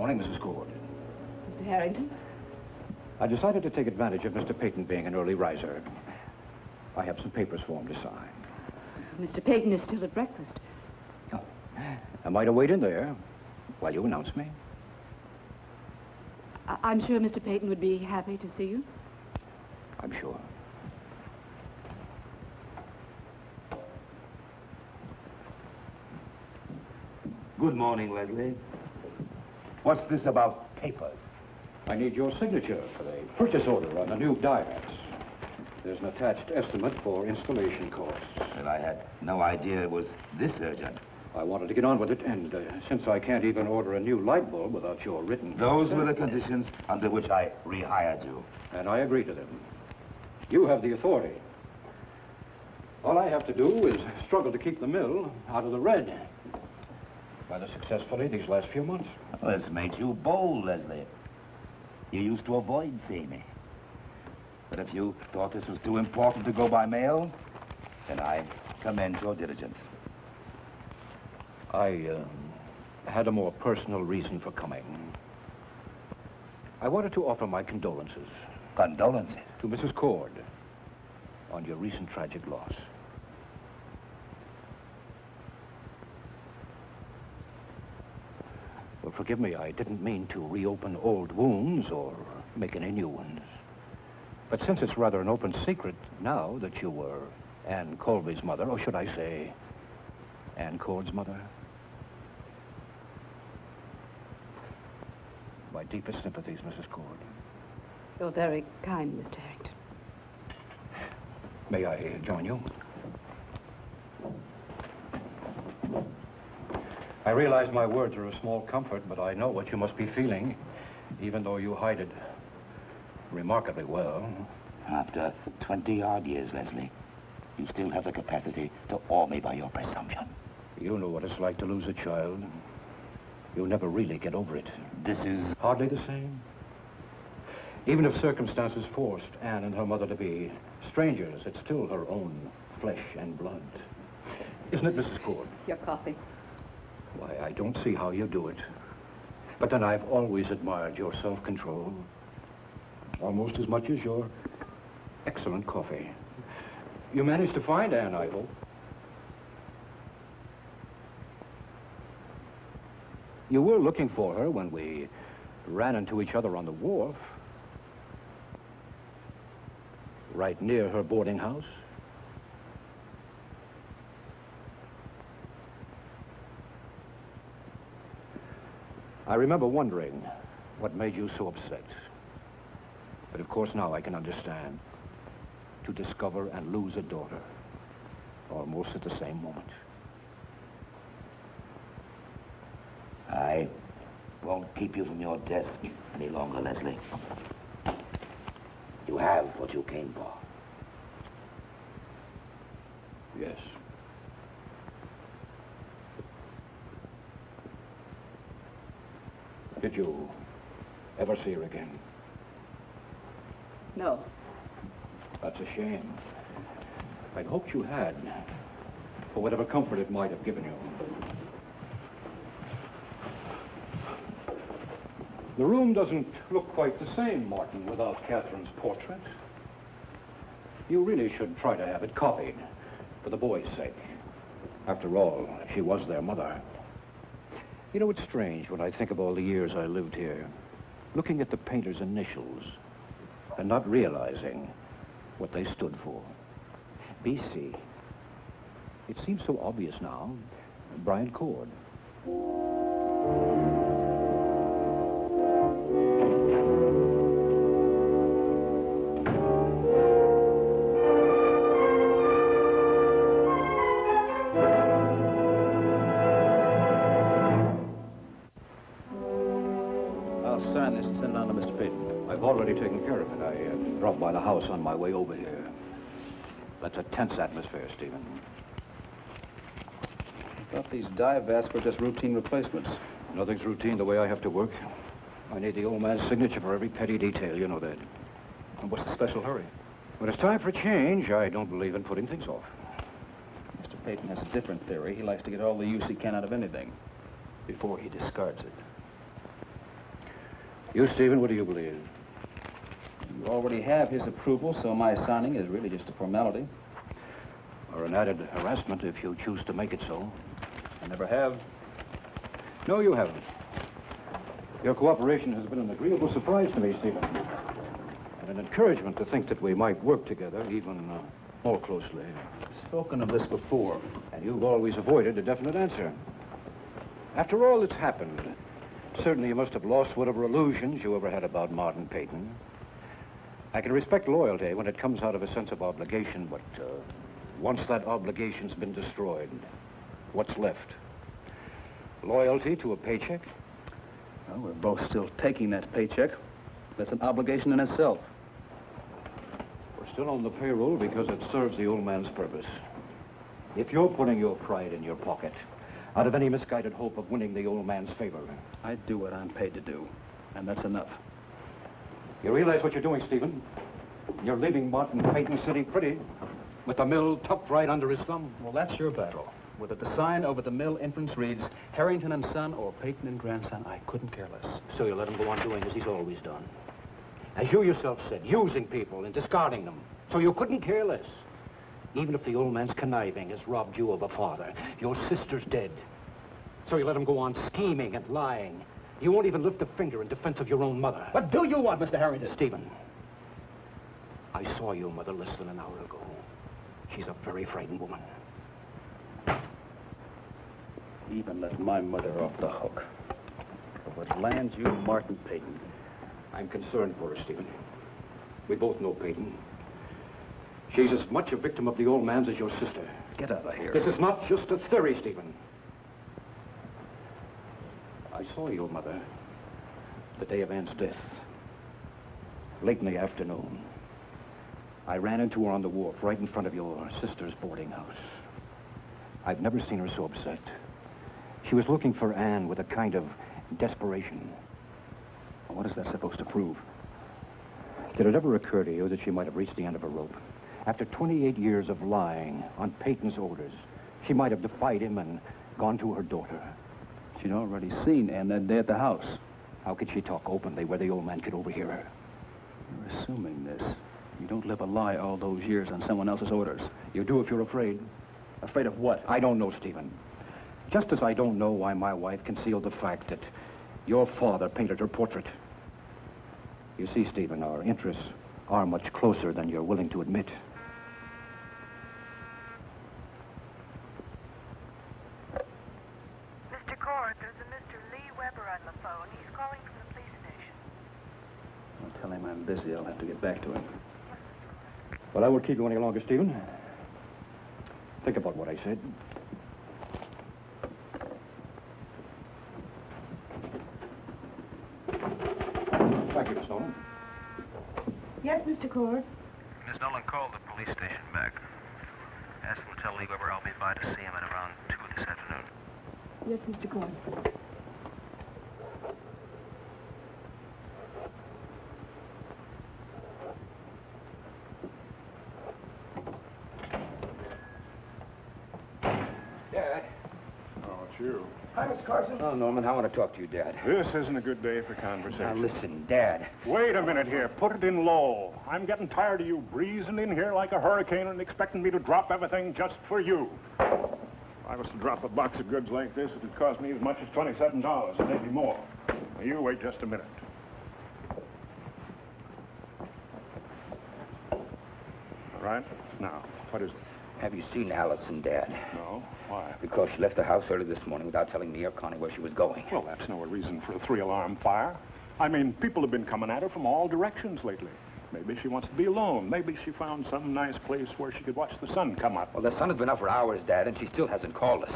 morning, Mrs. Cord. Mr. Harrington? I decided to take advantage of Mr. Peyton being an early riser. I have some papers for him to sign. Mr. Peyton is still at breakfast. Oh, am I to wait in there while you announce me? I'm sure Mr. Peyton would be happy to see you. I'm sure. Good morning, Leslie. What's this about papers? I need your signature for the purchase order on the new diets. There's an attached estimate for installation costs. And I had no idea it was this urgent. I wanted to get on with it, and since I can't even order a new light bulb without your written... Those were the conditions under which I rehired you. And I agree to them. You have the authority. All I have to do is struggle to keep the mill out of the red. Rather successfully these last few months. Well, it's made you bold, Leslie. You used to avoid seeing me. But if you thought this was too important to go by mail, then I commend your diligence. I had a more personal reason for coming. I wanted to offer my condolences. Condolences? To Mrs. Cord on your recent tragic loss. Well, forgive me, I didn't mean to reopen old wounds or make any new ones. But since it's rather an open secret now that you were Anne Colby's mother, or should I say, Anne Cord's mother, my deepest sympathies, Mrs. Cord. You're very kind, Mr. Harrington. May I join you? I realize my words are a small comfort, but I know what you must be feeling, even though you hide it remarkably well. After 20-odd years, Leslie, you still have the capacity to awe me by your presumption. You know what it's like to lose a child. You'll never really get over it. This is... Hardly the same. Even if circumstances forced Anne and her mother to be strangers, it's still her own flesh and blood. Isn't it, Mrs. Cord? Your coffee. Why, I don't see how you do it. But then I've always admired your self-control. Almost as much as your excellent coffee. You managed to find Anne, I hope. You were looking for her when we ran into each other on the wharf. Right near her boarding house. I remember wondering what made you so upset. But of course now I can understand. To discover and lose a daughter, almost at the same moment. I won't keep you from your desk any longer, Leslie. You have what you came for. Yes. Did you ever see her again? No. That's a shame. I'd hoped you had, for whatever comfort it might have given you. The room doesn't look quite the same, Martin, without Catherine's portrait. You really should try to have it copied, for the boy's sake. After all, she was their mother. You know, it's strange when I think of all the years I lived here, looking at the painter's initials and not realizing what they stood for. BC. It seems so obvious now. Brian Cord. I'll sign this and send it on to Mr. Peyton. I've already taken care of it. I dropped by the house on my way over here. That's a tense atmosphere, Stephen. I thought these dye vats were just routine replacements. Nothing's routine the way I have to work. I need the old man's signature for every petty detail, you know that. And what's the special hurry? When it's time for change, I don't believe in putting things off. Mr. Peyton has a different theory. He likes to get all the use he can out of anything before he discards it. You, Stephen, what do you believe? You already have his approval, so my signing is really just a formality. Or an added harassment if you choose to make it so. I never have. No, you haven't. Your cooperation has been an agreeable surprise to me, Stephen. And an encouragement to think that we might work together even more closely. Spoken of this before. And you've always avoided a definite answer. After all that's happened, certainly you must have lost whatever illusions you ever had about Martin Peyton. I can respect loyalty when it comes out of a sense of obligation, but once that obligation's been destroyed, what's left? Loyalty to a paycheck? Well, we're both still taking that paycheck. That's an obligation in itself. We're still on the payroll because it serves the old man's purpose. If you're putting your pride in your pocket, out of any misguided hope of winning the old man's favor... I do what I'm paid to do, and that's enough. You realize what you're doing, Stephen? You're leaving Martin Peyton sitting pretty, with the mill tucked right under his thumb. Well, that's your battle. Whether the sign over the mill entrance reads Harrington and Son or Peyton and Grandson, I couldn't care less. So you let him go on doing as he's always done. As you yourself said, using people and discarding them. So you couldn't care less. Even if the old man's conniving has robbed you of a father, your sister's dead. So you let him go on scheming and lying. You won't even lift a finger in defense of your own mother. What do you want, Mr. Harrington? Stephen, I saw your mother less than an hour ago. She's a very frightened woman. Even let my mother off the hook. For what lands you, Martin Peyton. I'm concerned for her, Stephen. We both know Peyton. She's as much a victim of the old man's as your sister. Get out of here. This is not just a theory, Stephen. I saw your mother the day of Ann's death. Late in the afternoon. I ran into her on the wharf right in front of your sister's boarding house. I've never seen her so upset. She was looking for Ann with a kind of desperation. What is that supposed to prove? Did it ever occur to you that she might have reached the end of her rope? After 28 years of lying on Peyton's orders, she might have defied him and gone to her daughter. She'd already seen Ann that day at the house. How could she talk openly where the old man could overhear her? You're assuming this. You don't live a lie all those years on someone else's orders. You do if you're afraid. Afraid of what? I don't know, Stephen. Just as I don't know why my wife concealed the fact that your father painted her portrait. You see, Stephen, our interests are much closer than you're willing to admit. Mr. Cord, there's a Mr. Lee Weber on the phone. He's calling from the police station. I'll tell him I'm busy. I'll have to get back to him. Well, I won't keep you any longer, Stephen. Think about what I said. Thank you, Miss Nolan. Yes, Mr. Cord. Miss Nolan called the police station back. Asked him to tell Lee Weber I'll be by to see him at around 2 this afternoon. Yes, Mr. Cord. Dad. Oh, it's you. Hi, Miss Carson. Oh, Norman, I want to talk to you, Dad. This isn't a good day for conversation. Now, listen, Dad. Wait a minute here. Put it in low. I'm getting tired of you breezing in here like a hurricane and expecting me to drop everything just for you. If I was to drop a box of goods like this, it would cost me as much as $27, maybe more. Now, you wait just a minute. All right. Now, what is it? Have you seen Allison, Dad? No. Why? Because she left the house early this morning without telling me or Connie where she was going. Well, that's no reason for a three-alarm fire. I mean, people have been coming at her from all directions lately. Maybe she wants to be alone. Maybe she found some nice place where she could watch the sun come up. Well, the sun has been up for hours, Dad, and she still hasn't called us.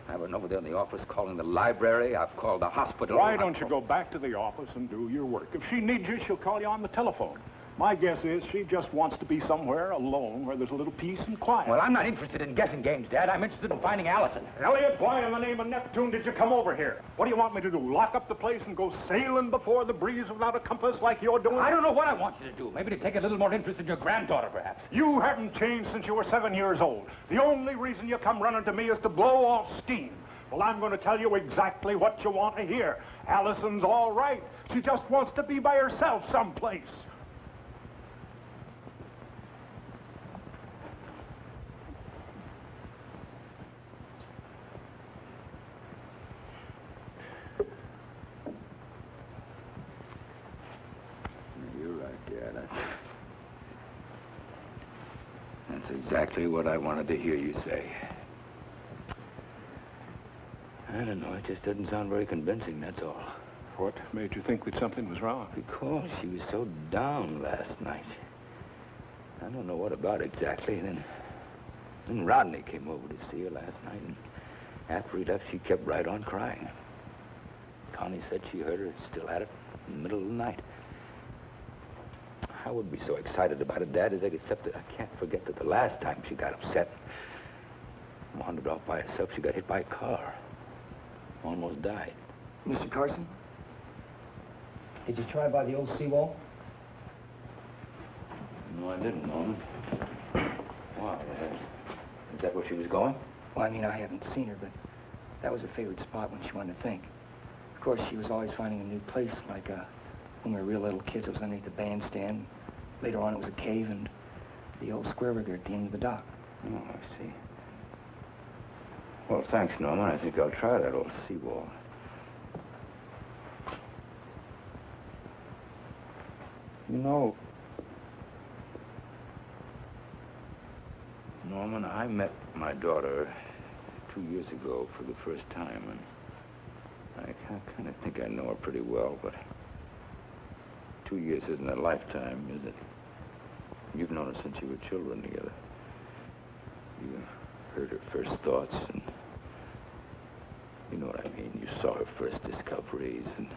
I've been over there in the office calling the library. I've called the hospital. Why don't you go back to the office and do your work? If she needs you, she'll call you on the telephone. My guess is she just wants to be somewhere alone where there's a little peace and quiet. Well, I'm not interested in guessing games, Dad. I'm interested in finding Allison. Elliot, why in the name of Neptune did you come over here? What do you want me to do, lock up the place and go sailing before the breeze without a compass like you're doing? I don't know what I want you to do. Maybe to take a little more interest in your granddaughter, perhaps. You haven't changed since you were 7 years old. The only reason you come running to me is to blow off steam. Well, I'm going to tell you exactly what you want to hear. Allison's all right. She just wants to be by herself someplace. You're right, Dad. That's exactly what I wanted to hear you say. I don't know, it just doesn't sound very convincing, that's all. What made you think that something was wrong? Because she was so down last night. I don't know what about exactly. Then Rodney came over to see her last night, and after he left, she kept right on crying. Connie said she heard her still at it in the middle of the night. I wouldn't be so excited about it, Dad, except that I can't forget that the last time she got upset, wandered off by herself, she got hit by a car. Almost died. Mr. Carson? Did you try by the old seawall? No, I didn't, Norman. Why? Is that where she was going? Well, I mean, I haven't seen her, but that was her favorite spot when she wanted to think. Of course, she was always finding a new place, like when we were real little kids, it was underneath the bandstand. Later on, it was a cave and the old square rigger at the end of the dock. Oh, I see. Well, thanks, Norman. I think I'll try that old seawall. You know, Norman, I met my daughter 2 years ago for the first time, and I kind of think I know her pretty well, but 2 years isn't a lifetime, is it? You've known her since you were children together. You heard her first thoughts, and you know what I mean. You saw her first discoveries, and...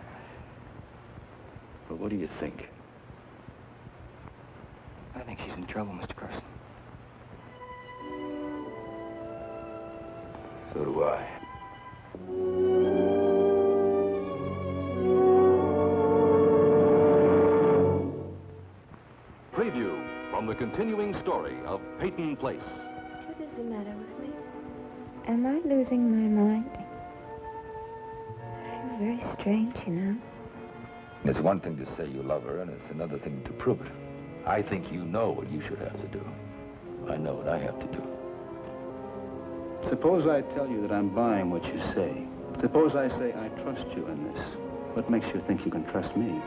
Well, what do you think? I think she's in trouble, Mr. Carson. So do I. Preview from the continuing story of Peyton Place. What is the matter with me? Am I losing my mind? I feel very strange, you know. It's one thing to say you love her, and it's another thing to prove it. I think you know what you should have to do. I know what I have to do. Suppose I tell you that I'm buying what you say. Suppose I say I trust you in this. What makes you think you can trust me?